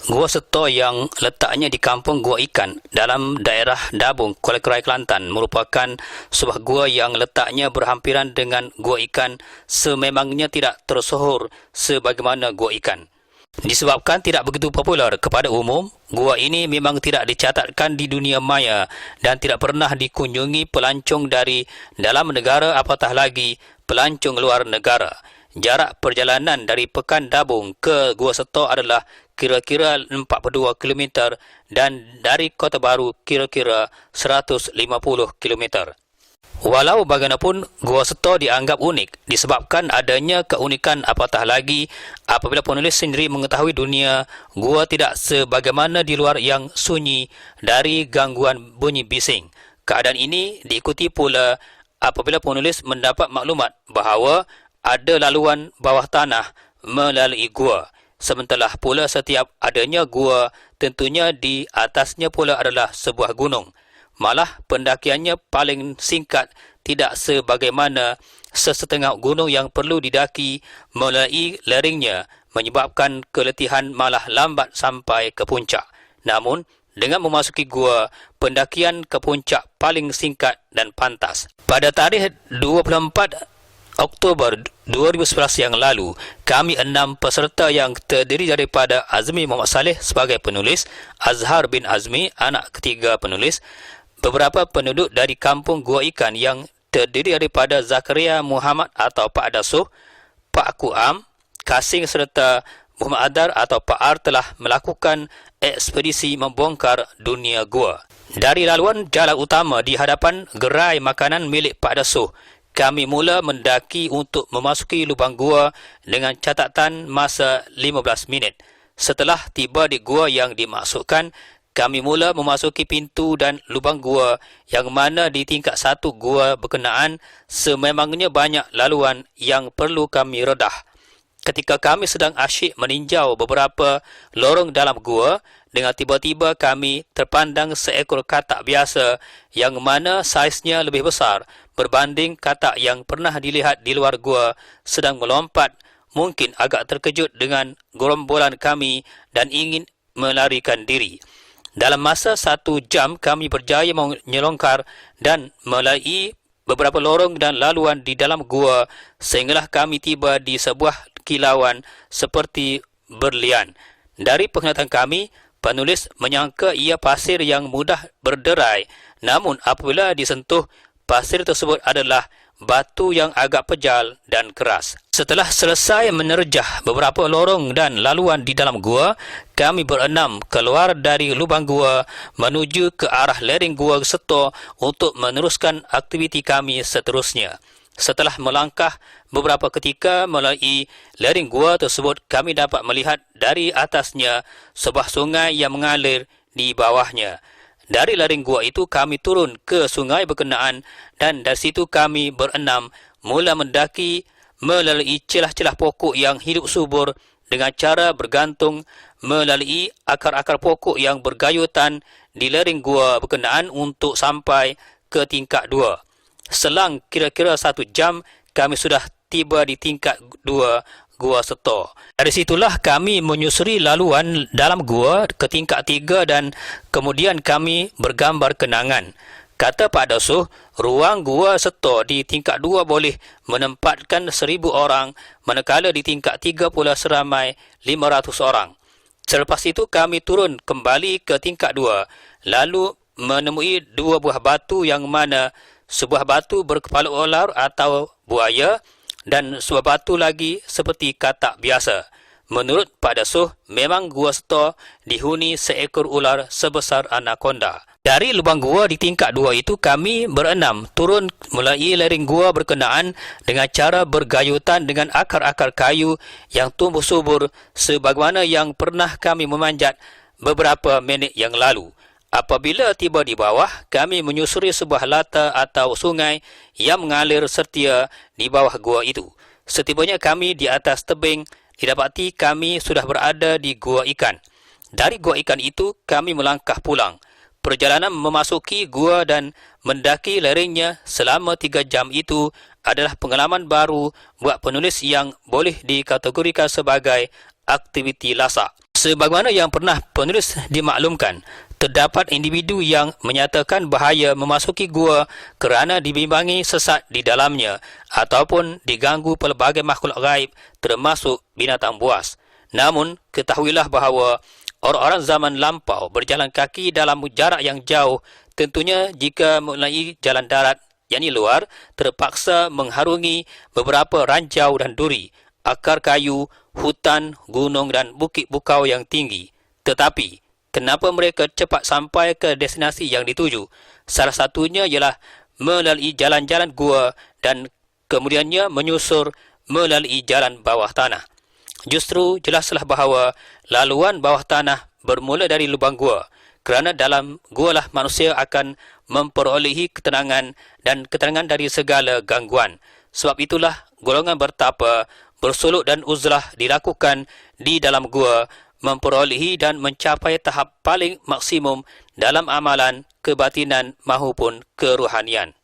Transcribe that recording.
Gua Seto yang letaknya di kampung Gua Ikan dalam daerah Dabung, Kuala Kerai, Kelantan merupakan sebuah gua yang letaknya berhampiran dengan Gua Ikan sememangnya tidak tersohor sebagaimana Gua Ikan. Disebabkan tidak begitu popular kepada umum, gua ini memang tidak dicatatkan di dunia maya dan tidak pernah dikunjungi pelancong dari dalam negara apatah lagi pelancong luar negara. Jarak perjalanan dari Pekan Dabung ke Gua Seto adalah kira-kira 42 km dan dari Kota Baru kira-kira 150 km. Walau bagaimanapun, Gua Seto dianggap unik disebabkan adanya keunikan apatah lagi apabila penulis sendiri mengetahui dunia gua tidak sebagaimana di luar yang sunyi dari gangguan bunyi bising. Keadaan ini diikuti pula apabila penulis mendapat maklumat bahawa ada laluan bawah tanah melalui gua. Sementara pula setiap adanya gua tentunya di atasnya pula adalah sebuah gunung. Malah pendakiannya paling singkat, tidak sebagaimana sesetengah gunung yang perlu didaki melalui leringnya menyebabkan keletihan malah lambat sampai ke puncak. Namun dengan memasuki gua, pendakian ke puncak paling singkat dan pantas. Pada tarikh 24 Oktober 2011 yang lalu, kami 6 peserta yang terdiri daripada Azmi Muhammad Saleh sebagai penulis, Azhar bin Azmi, anak ketiga penulis, beberapa penduduk dari kampung Gua Ikan yang terdiri daripada Zakaria Muhammad atau Pak Dasuh, Pak Kuam, Kasing serta Muhammad Adar atau Pak Ar telah melakukan ekspedisi membongkar dunia gua. Dari laluan jalan utama di hadapan gerai makanan milik Pak Dasuh, kami mula mendaki untuk memasuki lubang gua dengan catatan masa 15 minit. Setelah tiba di gua yang dimaksudkan, kami mula memasuki pintu dan lubang gua yang mana di tingkat 1 gua berkenaan sememangnya banyak laluan yang perlu kami redah. Ketika kami sedang asyik meninjau beberapa lorong dalam gua, dengan tiba-tiba kami terpandang seekor katak biasa yang mana saiznya lebih besar berbanding katak yang pernah dilihat di luar gua sedang melompat, mungkin agak terkejut dengan gerombolan kami dan ingin melarikan diri. Dalam masa 1 jam kami berjaya menyelongkar dan melalui beberapa lorong dan laluan di dalam gua sehinggalah kami tiba di sebuah kilauan seperti berlian. Dari penglihatan kami, penulis menyangka ia pasir yang mudah berderai, namun apabila disentuh, pasir tersebut adalah batu yang agak pejal dan keras. Setelah selesai menerjah beberapa lorong dan laluan di dalam gua, kami berenam keluar dari lubang gua menuju ke arah lereng Gua Seto untuk meneruskan aktiviti kami seterusnya. Setelah melangkah beberapa ketika melalui lereng gua tersebut, kami dapat melihat dari atasnya sebuah sungai yang mengalir di bawahnya. Dari lereng gua itu kami turun ke sungai berkenaan dan dari situ kami berenam mula mendaki melalui celah-celah pokok yang hidup subur dengan cara bergantung melalui akar-akar pokok yang bergayutan di lereng gua berkenaan untuk sampai ke tingkat 2. Selang kira-kira 1 jam, kami sudah tiba di tingkat 2 Gua Seto. Dari situlah kami menyusuri laluan dalam gua ke tingkat 3 dan kemudian kami bergambar kenangan. Kata Pak Dasuh, ruang Gua Seto di tingkat 2 boleh menempatkan 1000 orang, manakala di tingkat 3 pula seramai 500 orang. Selepas itu kami turun kembali ke tingkat 2, lalu menemui 2 buah batu yang mana sebuah batu berkepala ular atau buaya dan sebuah batu lagi seperti katak biasa. Menurut Pak Dasuh, memang Gua Seto dihuni seekor ular sebesar anaconda. Dari lubang gua di tingkat 2 itu kami berenam turun melalui lereng gua berkenaan dengan cara bergayutan dengan akar-akar kayu yang tumbuh subur sebagaimana yang pernah kami memanjat beberapa minit yang lalu. Apabila tiba di bawah, kami menyusuri sebuah lata atau sungai yang mengalir setia di bawah gua itu. Setibanya kami di atas tebing, didapati kami sudah berada di gua ikan. Dari gua ikan itu, kami melangkah pulang. Perjalanan memasuki gua dan mendaki lerengnya selama 3 jam itu adalah pengalaman baru buat penulis yang boleh dikategorikan sebagai aktiviti lasak. Sebagaimana yang pernah penulis dimaklumkan, terdapat individu yang menyatakan bahaya memasuki gua kerana dibimbangi sesat di dalamnya ataupun diganggu pelbagai makhluk gaib termasuk binatang buas. Namun, ketahuilah bahawa orang-orang zaman lampau berjalan kaki dalam jarak yang jauh, tentunya jika melalui jalan darat, yakni luar, terpaksa mengharungi beberapa ranjau dan duri, akar kayu, hutan, gunung dan bukit bukau yang tinggi. Tetapi, kenapa mereka cepat sampai ke destinasi yang dituju? Salah satunya ialah melalui jalan-jalan gua dan kemudiannya menyusur melalui jalan bawah tanah. Justru jelaslah bahawa laluan bawah tanah bermula dari lubang gua, kerana dalam gua lah manusia akan memperolehi ketenangan dan ketenangan dari segala gangguan. Sebab itulah golongan bertapa, bersuluk dan uzlah dilakukan di dalam gua, memperolehi dan mencapai tahap paling maksimum dalam amalan, kebatinan maupun keruhanian.